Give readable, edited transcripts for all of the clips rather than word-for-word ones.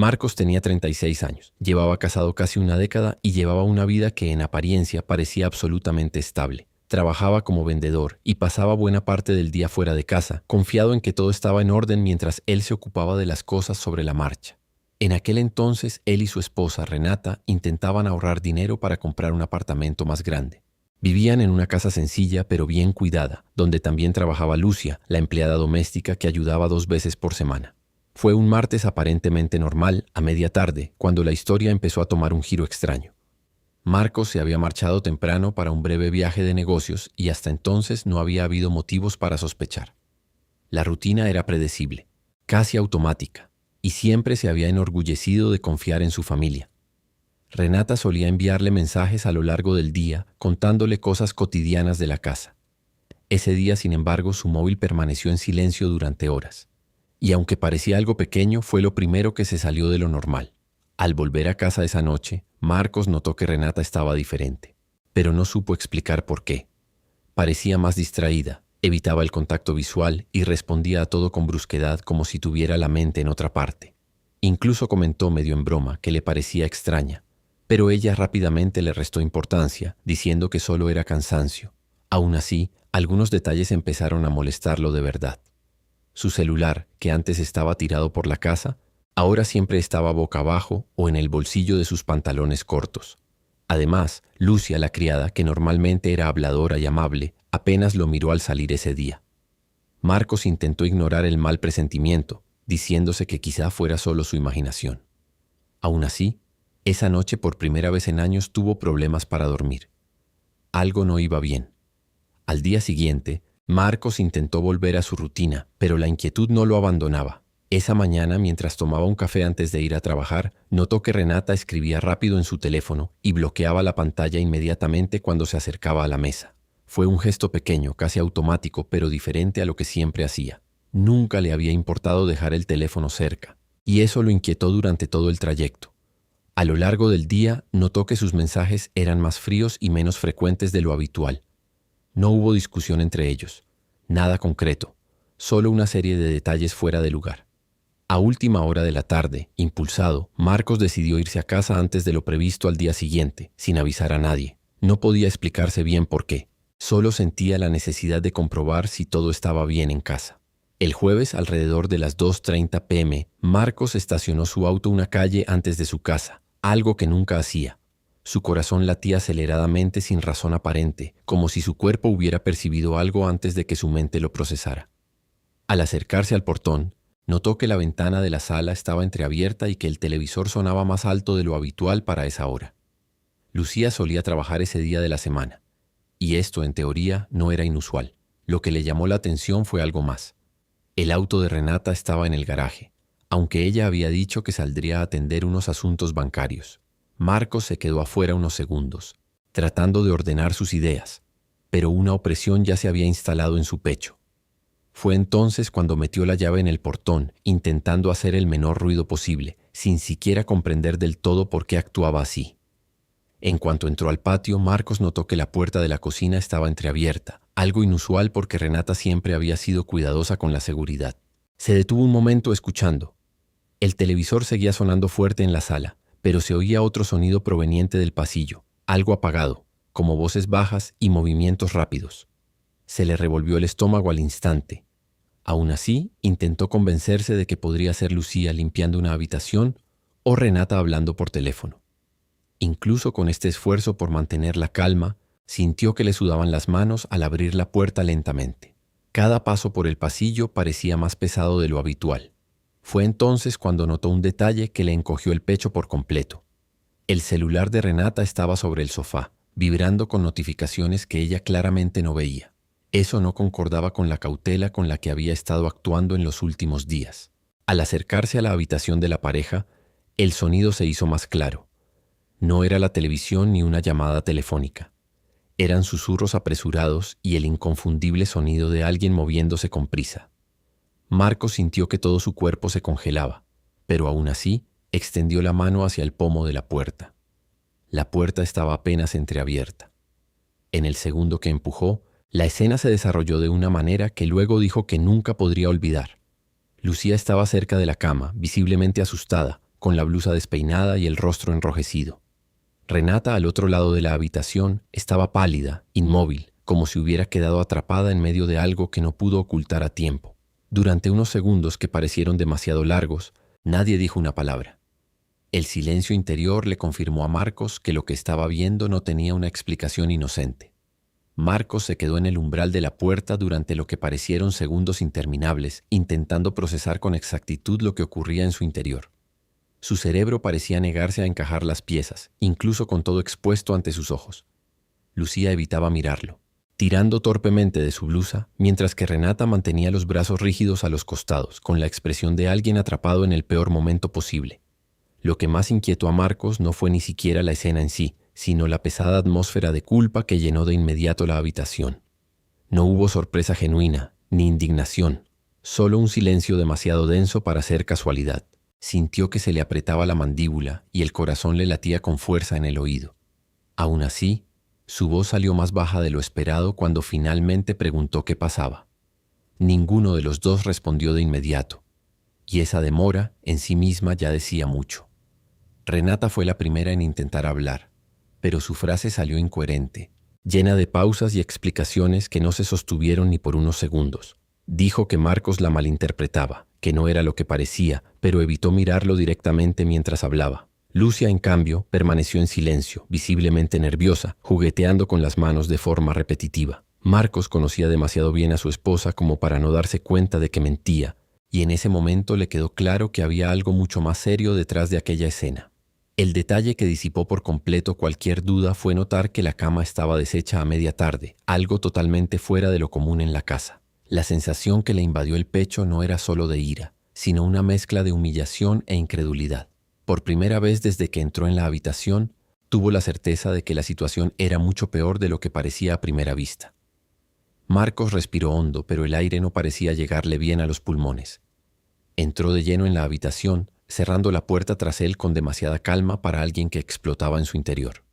Marcos tenía 36 años, llevaba casado casi una década y llevaba una vida que en apariencia parecía absolutamente estable. Trabajaba como vendedor y pasaba buena parte del día fuera de casa, confiado en que todo estaba en orden mientras él se ocupaba de las cosas sobre la marcha. En aquel entonces, él y su esposa, Renata, intentaban ahorrar dinero para comprar un apartamento más grande. Vivían en una casa sencilla pero bien cuidada, donde también trabajaba Lucia, la empleada doméstica que ayudaba 2 veces por semana. Fue un martes aparentemente normal, a media tarde, cuando la historia empezó a tomar un giro extraño. Marcos se había marchado temprano para un breve viaje de negocios y hasta entonces no había habido motivos para sospechar. La rutina era predecible, casi automática, y siempre se había enorgullecido de confiar en su familia. Renata solía enviarle mensajes a lo largo del día contándole cosas cotidianas de la casa. Ese día, sin embargo, su móvil permaneció en silencio durante horas. Y aunque parecía algo pequeño, fue lo primero que se salió de lo normal. Al volver a casa esa noche, Marcos notó que Renata estaba diferente, pero no supo explicar por qué. Parecía más distraída, evitaba el contacto visual y respondía a todo con brusquedad como si tuviera la mente en otra parte. Incluso comentó medio en broma que le parecía extraña, pero ella rápidamente le restó importancia, diciendo que solo era cansancio. Aún así, algunos detalles empezaron a molestarlo de verdad. Su celular, que antes estaba tirado por la casa, ahora siempre estaba boca abajo o en el bolsillo de sus pantalones cortos. Además, Lucia, la criada, que normalmente era habladora y amable, apenas lo miró al salir ese día. Marcos intentó ignorar el mal presentimiento, diciéndose que quizá fuera solo su imaginación. Aún así, esa noche por primera vez en años tuvo problemas para dormir. Algo no iba bien. Al día siguiente, Marcos intentó volver a su rutina, pero la inquietud no lo abandonaba. Esa mañana, mientras tomaba un café antes de ir a trabajar, notó que Renata escribía rápido en su teléfono y bloqueaba la pantalla inmediatamente cuando se acercaba a la mesa. Fue un gesto pequeño, casi automático, pero diferente a lo que siempre hacía. Nunca le había importado dejar el teléfono cerca, y eso lo inquietó durante todo el trayecto. A lo largo del día, notó que sus mensajes eran más fríos y menos frecuentes de lo habitual. No hubo discusión entre ellos, nada concreto, solo una serie de detalles fuera de lugar. A última hora de la tarde, impulsado, Marcos decidió irse a casa antes de lo previsto al día siguiente, sin avisar a nadie. No podía explicarse bien por qué, solo sentía la necesidad de comprobar si todo estaba bien en casa. El jueves, alrededor de las 2:30 p.m., Marcos estacionó su auto una calle antes de su casa, algo que nunca hacía. Su corazón latía aceleradamente sin razón aparente, como si su cuerpo hubiera percibido algo antes de que su mente lo procesara. Al acercarse al portón, notó que la ventana de la sala estaba entreabierta y que el televisor sonaba más alto de lo habitual para esa hora. Lucía solía trabajar ese día de la semana, y esto, en teoría, no era inusual. Lo que le llamó la atención fue algo más. El auto de Renata estaba en el garaje, aunque ella había dicho que saldría a atender unos asuntos bancarios. Marcos se quedó afuera unos segundos, tratando de ordenar sus ideas, pero una opresión ya se había instalado en su pecho. Fue entonces cuando metió la llave en el portón, intentando hacer el menor ruido posible, sin siquiera comprender del todo por qué actuaba así. En cuanto entró al patio, Marcos notó que la puerta de la cocina estaba entreabierta, algo inusual porque Renata siempre había sido cuidadosa con la seguridad. Se detuvo un momento escuchando. El televisor seguía sonando fuerte en la sala, pero se oía otro sonido proveniente del pasillo, algo apagado, como voces bajas y movimientos rápidos. Se le revolvió el estómago al instante. Aún así, intentó convencerse de que podría ser Lucía limpiando una habitación o Renata hablando por teléfono. Incluso con este esfuerzo por mantener la calma, sintió que le sudaban las manos al abrir la puerta lentamente. Cada paso por el pasillo parecía más pesado de lo habitual. Fue entonces cuando notó un detalle que le encogió el pecho por completo. El celular de Renata estaba sobre el sofá, vibrando con notificaciones que ella claramente no veía. Eso no concordaba con la cautela con la que había estado actuando en los últimos días. Al acercarse a la habitación de la pareja, el sonido se hizo más claro. No era la televisión ni una llamada telefónica. Eran susurros apresurados y el inconfundible sonido de alguien moviéndose con prisa. Marcos sintió que todo su cuerpo se congelaba, pero aún así extendió la mano hacia el pomo de la puerta. La puerta estaba apenas entreabierta. En el segundo que empujó, la escena se desarrolló de una manera que luego dijo que nunca podría olvidar. Lucía estaba cerca de la cama, visiblemente asustada, con la blusa despeinada y el rostro enrojecido. Renata, al otro lado de la habitación, estaba pálida, inmóvil, como si hubiera quedado atrapada en medio de algo que no pudo ocultar a tiempo. Durante unos segundos que parecieron demasiado largos, nadie dijo una palabra. El silencio interior le confirmó a Marcos que lo que estaba viendo no tenía una explicación inocente. Marcos se quedó en el umbral de la puerta durante lo que parecieron segundos interminables, intentando procesar con exactitud lo que ocurría en su interior. Su cerebro parecía negarse a encajar las piezas, incluso con todo expuesto ante sus ojos. Lucía evitaba mirarlo, tirando torpemente de su blusa, mientras que Renata mantenía los brazos rígidos a los costados, con la expresión de alguien atrapado en el peor momento posible. Lo que más inquietó a Marcos no fue ni siquiera la escena en sí, sino la pesada atmósfera de culpa que llenó de inmediato la habitación. No hubo sorpresa genuina, ni indignación, solo un silencio demasiado denso para ser casualidad. Sintió que se le apretaba la mandíbula y el corazón le latía con fuerza en el oído. Aún así, su voz salió más baja de lo esperado cuando finalmente preguntó qué pasaba. Ninguno de los dos respondió de inmediato, y esa demora en sí misma ya decía mucho. Renata fue la primera en intentar hablar, pero su frase salió incoherente, llena de pausas y explicaciones que no se sostuvieron ni por unos segundos. Dijo que Marcos la malinterpretaba, que no era lo que parecía, pero evitó mirarlo directamente mientras hablaba. Lucia, en cambio, permaneció en silencio, visiblemente nerviosa, jugueteando con las manos de forma repetitiva. Marcos conocía demasiado bien a su esposa como para no darse cuenta de que mentía, y en ese momento le quedó claro que había algo mucho más serio detrás de aquella escena. El detalle que disipó por completo cualquier duda fue notar que la cama estaba deshecha a media tarde, algo totalmente fuera de lo común en la casa. La sensación que le invadió el pecho no era solo de ira, sino una mezcla de humillación e incredulidad. Por primera vez desde que entró en la habitación, tuvo la certeza de que la situación era mucho peor de lo que parecía a primera vista. Marcos respiró hondo, pero el aire no parecía llegarle bien a los pulmones. Entró de lleno en la habitación, cerrando la puerta tras él con demasiada calma para alguien que explotaba en su interior.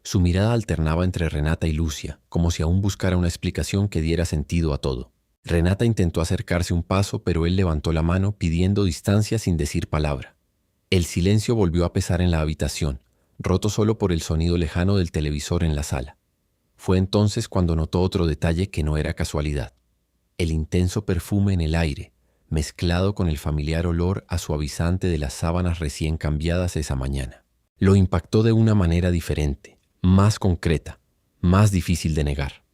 Su mirada alternaba entre Renata y Lucia, como si aún buscara una explicación que diera sentido a todo. Renata intentó acercarse un paso, pero él levantó la mano pidiendo distancia sin decir palabra. El silencio volvió a pesar en la habitación, roto solo por el sonido lejano del televisor en la sala. Fue entonces cuando notó otro detalle que no era casualidad: el intenso perfume en el aire, mezclado con el familiar olor a suavizante de las sábanas recién cambiadas esa mañana. Lo impactó de una manera diferente, más concreta, más difícil de negar.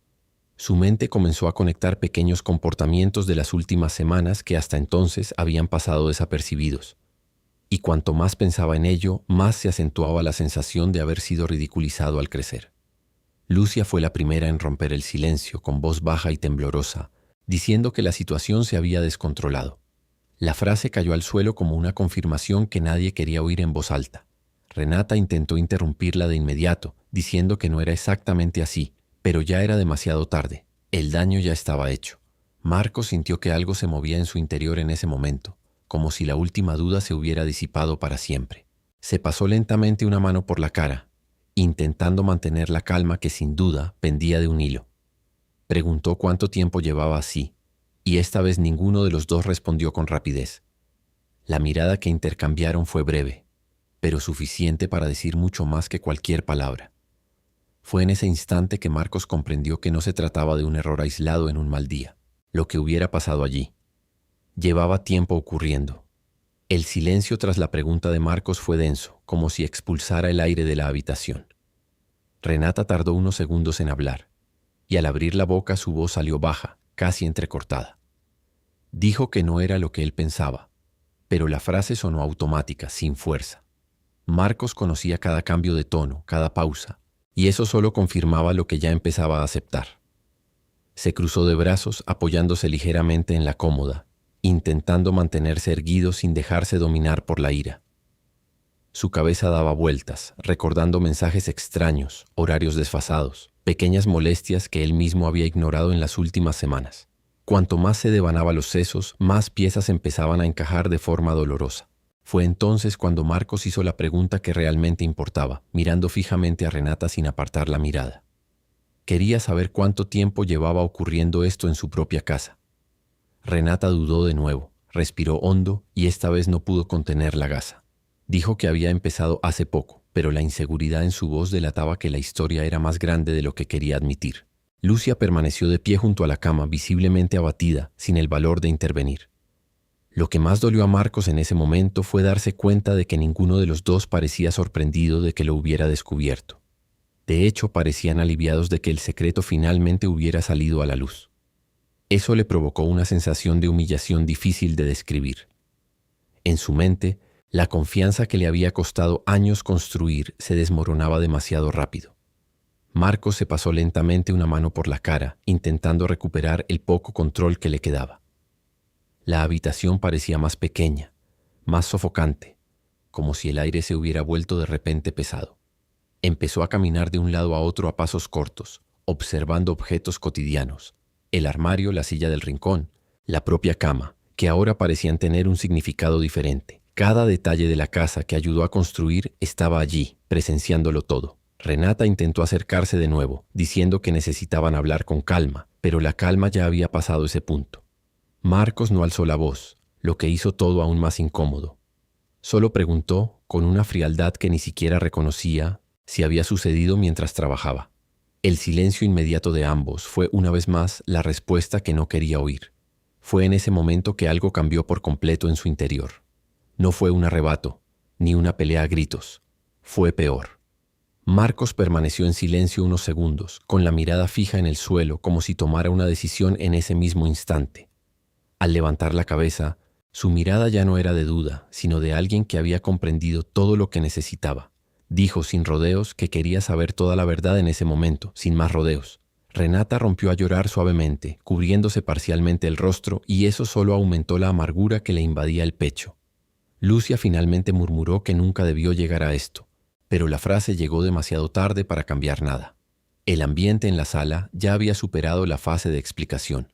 Su mente comenzó a conectar pequeños comportamientos de las últimas semanas que hasta entonces habían pasado desapercibidos. Y cuanto más pensaba en ello, más se acentuaba la sensación de haber sido ridiculizado al crecer. Lucia fue la primera en romper el silencio con voz baja y temblorosa, diciendo que la situación se había descontrolado. La frase cayó al suelo como una confirmación que nadie quería oír en voz alta. Renata intentó interrumpirla de inmediato, diciendo que no era exactamente así, pero ya era demasiado tarde. El daño ya estaba hecho. Marcos sintió que algo se movía en su interior en ese momento, como si la última duda se hubiera disipado para siempre. Se pasó lentamente una mano por la cara, intentando mantener la calma que sin duda pendía de un hilo. Preguntó cuánto tiempo llevaba así, y esta vez ninguno de los dos respondió con rapidez. La mirada que intercambiaron fue breve, pero suficiente para decir mucho más que cualquier palabra. Fue en ese instante que Marcos comprendió que no se trataba de un error aislado en un mal día. Lo que hubiera pasado allí llevaba tiempo ocurriendo. El silencio tras la pregunta de Marcos fue denso, como si expulsara el aire de la habitación. Renata tardó unos segundos en hablar, y al abrir la boca su voz salió baja, casi entrecortada. Dijo que no era lo que él pensaba, pero la frase sonó automática, sin fuerza. Marcos conocía cada cambio de tono, cada pausa, y eso solo confirmaba lo que ya empezaba a aceptar. Se cruzó de brazos, apoyándose ligeramente en la cómoda, intentando mantenerse erguido sin dejarse dominar por la ira. Su cabeza daba vueltas, recordando mensajes extraños, horarios desfasados, pequeñas molestias que él mismo había ignorado en las últimas semanas. Cuanto más se devanaba los sesos, más piezas empezaban a encajar de forma dolorosa. Fue entonces cuando Marcos hizo la pregunta que realmente importaba, mirando fijamente a Renata sin apartar la mirada. Quería saber cuánto tiempo llevaba ocurriendo esto en su propia casa. Renata dudó de nuevo, respiró hondo y esta vez no pudo contener la gasa. Dijo que había empezado hace poco, pero la inseguridad en su voz delataba que la historia era más grande de lo que quería admitir. Lucia permaneció de pie junto a la cama, visiblemente abatida, sin el valor de intervenir. Lo que más dolió a Marcos en ese momento fue darse cuenta de que ninguno de los dos parecía sorprendido de que lo hubiera descubierto. De hecho, parecían aliviados de que el secreto finalmente hubiera salido a la luz. Eso le provocó una sensación de humillación difícil de describir. En su mente, la confianza que le había costado años construir se desmoronaba demasiado rápido. Marcos se pasó lentamente una mano por la cara, intentando recuperar el poco control que le quedaba. La habitación parecía más pequeña, más sofocante, como si el aire se hubiera vuelto de repente pesado. Empezó a caminar de un lado a otro a pasos cortos, observando objetos cotidianos, el armario, la silla del rincón, la propia cama, que ahora parecían tener un significado diferente. Cada detalle de la casa que ayudó a construir estaba allí, presenciándolo todo. Renata intentó acercarse de nuevo, diciendo que necesitaban hablar con calma, pero la calma ya había pasado ese punto. Marcos no alzó la voz, lo que hizo todo aún más incómodo. Solo preguntó, con una frialdad que ni siquiera reconocía, si había sucedido mientras trabajaba. El silencio inmediato de ambos fue una vez más la respuesta que no quería oír. Fue en ese momento que algo cambió por completo en su interior. No fue un arrebato, ni una pelea a gritos. Fue peor. Marcos permaneció en silencio unos segundos, con la mirada fija en el suelo, como si tomara una decisión en ese mismo instante. Al levantar la cabeza, su mirada ya no era de duda, sino de alguien que había comprendido todo lo que necesitaba. Dijo sin rodeos que quería saber toda la verdad en ese momento, sin más rodeos. Renata rompió a llorar suavemente, cubriéndose parcialmente el rostro, y eso solo aumentó la amargura que le invadía el pecho. Lucia finalmente murmuró que nunca debió llegar a esto, pero la frase llegó demasiado tarde para cambiar nada. El ambiente en la sala ya había superado la fase de explicación.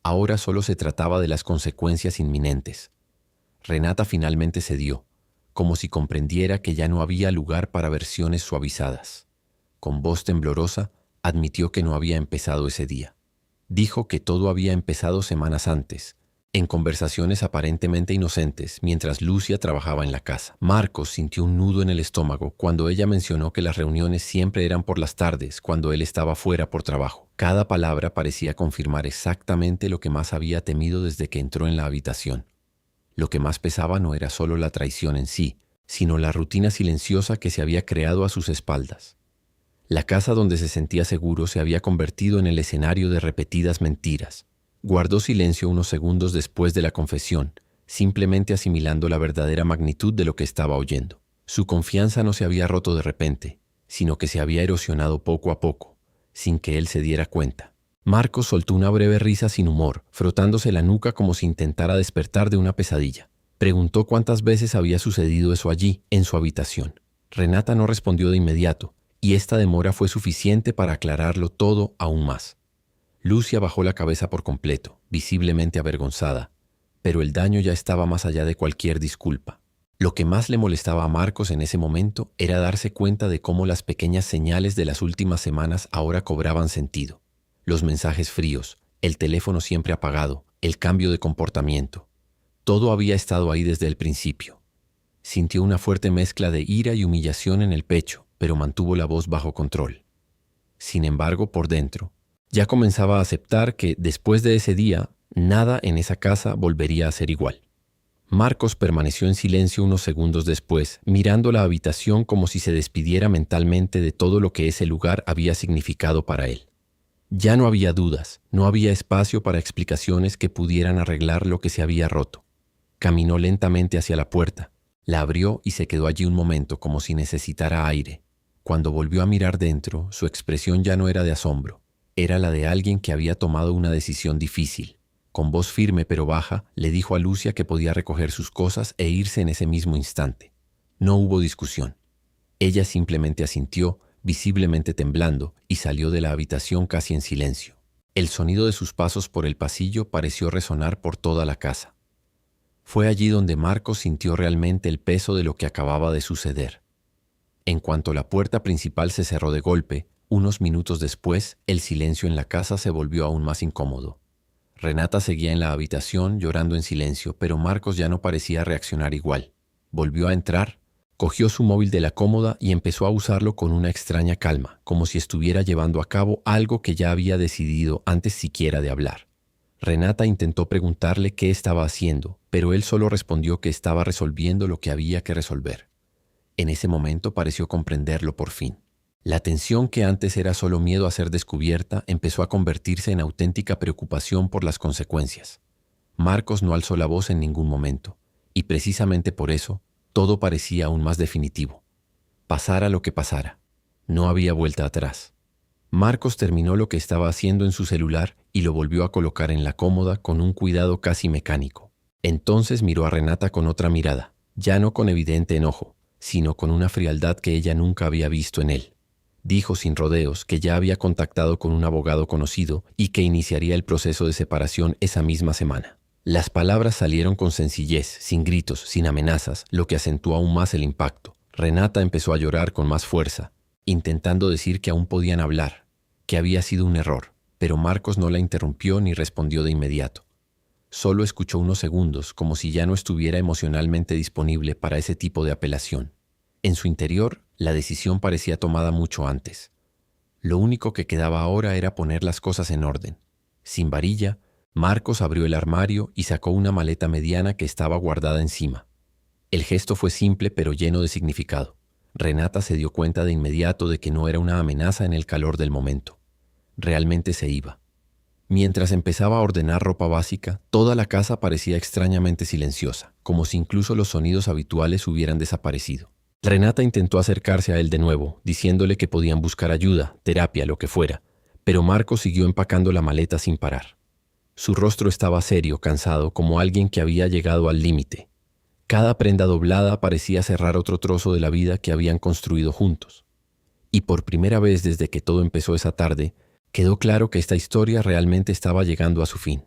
Ahora solo se trataba de las consecuencias inminentes. Renata finalmente cedió, como si comprendiera que ya no había lugar para versiones suavizadas. Con voz temblorosa, admitió que no había empezado ese día. Dijo que todo había empezado semanas antes, en conversaciones aparentemente inocentes, mientras Lucia trabajaba en la casa. Marcos sintió un nudo en el estómago cuando ella mencionó que las reuniones siempre eran por las tardes, cuando él estaba fuera por trabajo. Cada palabra parecía confirmar exactamente lo que más había temido desde que entró en la habitación. Lo que más pesaba no era solo la traición en sí, sino la rutina silenciosa que se había creado a sus espaldas. La casa donde se sentía seguro se había convertido en el escenario de repetidas mentiras. Guardó silencio unos segundos después de la confesión, simplemente asimilando la verdadera magnitud de lo que estaba oyendo. Su confianza no se había roto de repente, sino que se había erosionado poco a poco, sin que él se diera cuenta. Marcos soltó una breve risa sin humor, frotándose la nuca como si intentara despertar de una pesadilla. Preguntó cuántas veces había sucedido eso allí, en su habitación. Renata no respondió de inmediato, y esta demora fue suficiente para aclararlo todo aún más. Lucia bajó la cabeza por completo, visiblemente avergonzada, pero el daño ya estaba más allá de cualquier disculpa. Lo que más le molestaba a Marcos en ese momento era darse cuenta de cómo las pequeñas señales de las últimas semanas ahora cobraban sentido. Los mensajes fríos, el teléfono siempre apagado, el cambio de comportamiento. Todo había estado ahí desde el principio. Sintió una fuerte mezcla de ira y humillación en el pecho, pero mantuvo la voz bajo control. Sin embargo, por dentro, ya comenzaba a aceptar que, después de ese día, nada en esa casa volvería a ser igual. Marcos permaneció en silencio unos segundos después, mirando la habitación como si se despidiera mentalmente de todo lo que ese lugar había significado para él. Ya no había dudas, no había espacio para explicaciones que pudieran arreglar lo que se había roto. Caminó lentamente hacia la puerta, la abrió y se quedó allí un momento como si necesitara aire. Cuando volvió a mirar dentro, su expresión ya no era de asombro. Era la de alguien que había tomado una decisión difícil. Con voz firme pero baja, le dijo a Lucia que podía recoger sus cosas e irse en ese mismo instante. No hubo discusión. Ella simplemente asintió, visiblemente temblando, y salió de la habitación casi en silencio. El sonido de sus pasos por el pasillo pareció resonar por toda la casa. Fue allí donde Marcos sintió realmente el peso de lo que acababa de suceder. En cuanto la puerta principal se cerró de golpe, unos minutos después, el silencio en la casa se volvió aún más incómodo. Renata seguía en la habitación llorando en silencio, pero Marcos ya no parecía reaccionar igual. Volvió a entrar, cogió su móvil de la cómoda y empezó a usarlo con una extraña calma, como si estuviera llevando a cabo algo que ya había decidido antes siquiera de hablar. Renata intentó preguntarle qué estaba haciendo, pero él solo respondió que estaba resolviendo lo que había que resolver. En ese momento pareció comprenderlo por fin. La tensión que antes era solo miedo a ser descubierta empezó a convertirse en auténtica preocupación por las consecuencias. Marcos no alzó la voz en ningún momento, y precisamente por eso, todo parecía aún más definitivo. Pasara lo que pasara, no había vuelta atrás. Marcos terminó lo que estaba haciendo en su celular y lo volvió a colocar en la cómoda con un cuidado casi mecánico. Entonces miró a Renata con otra mirada, ya no con evidente enojo, sino con una frialdad que ella nunca había visto en él. Dijo sin rodeos que ya había contactado con un abogado conocido y que iniciaría el proceso de separación esa misma semana. Las palabras salieron con sencillez, sin gritos, sin amenazas, lo que acentuó aún más el impacto. Renata empezó a llorar con más fuerza, intentando decir que aún podían hablar, que había sido un error, pero Marcos no la interrumpió ni respondió de inmediato. Solo escuchó unos segundos, como si ya no estuviera emocionalmente disponible para ese tipo de apelación. En su interior, la decisión parecía tomada mucho antes. Lo único que quedaba ahora era poner las cosas en orden. Sin varilla, Marcos abrió el armario y sacó una maleta mediana que estaba guardada encima. El gesto fue simple pero lleno de significado. Renata se dio cuenta de inmediato de que no era una amenaza en el calor del momento. Realmente se iba. Mientras empezaba a ordenar ropa básica, toda la casa parecía extrañamente silenciosa, como si incluso los sonidos habituales hubieran desaparecido. Renata intentó acercarse a él de nuevo, diciéndole que podían buscar ayuda, terapia, lo que fuera, pero Marcos siguió empacando la maleta sin parar. Su rostro estaba serio, cansado, como alguien que había llegado al límite. Cada prenda doblada parecía cerrar otro trozo de la vida que habían construido juntos. Y por primera vez desde que todo empezó esa tarde, quedó claro que esta historia realmente estaba llegando a su fin.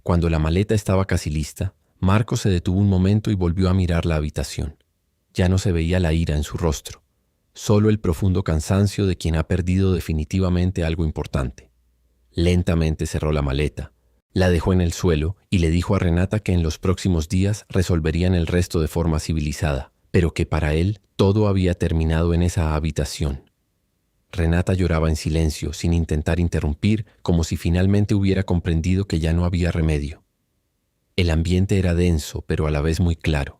Cuando la maleta estaba casi lista, Marcos se detuvo un momento y volvió a mirar la habitación. Ya no se veía la ira en su rostro, solo el profundo cansancio de quien ha perdido definitivamente algo importante. Lentamente cerró la maleta, la dejó en el suelo y le dijo a Renata que en los próximos días resolverían el resto de forma civilizada, pero que para él todo había terminado en esa habitación. Renata lloraba en silencio, sin intentar interrumpir, como si finalmente hubiera comprendido que ya no había remedio. El ambiente era denso, pero a la vez muy claro.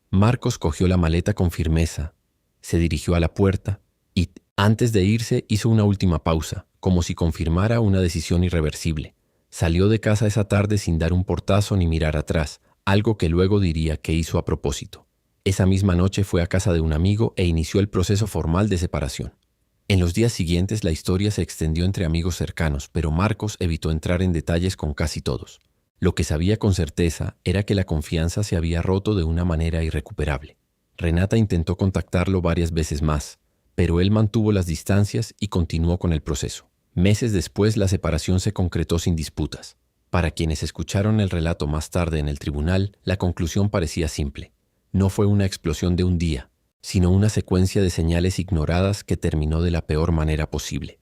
Marcos cogió la maleta con firmeza, se dirigió a la puerta y, antes de irse, hizo una última pausa, como si confirmara una decisión irreversible. Salió de casa esa tarde sin dar un portazo ni mirar atrás, algo que luego diría que hizo a propósito. Esa misma noche fue a casa de un amigo e inició el proceso formal de separación. En los días siguientes la historia se extendió entre amigos cercanos, pero Marcos evitó entrar en detalles con casi todos. Lo que sabía con certeza era que la confianza se había roto de una manera irrecuperable. Renata intentó contactarlo varias veces más, pero él mantuvo las distancias y continuó con el proceso. Meses después la separación se concretó sin disputas. Para quienes escucharon el relato más tarde en el tribunal, la conclusión parecía simple. No fue una explosión de un día, sino una secuencia de señales ignoradas que terminó de la peor manera posible.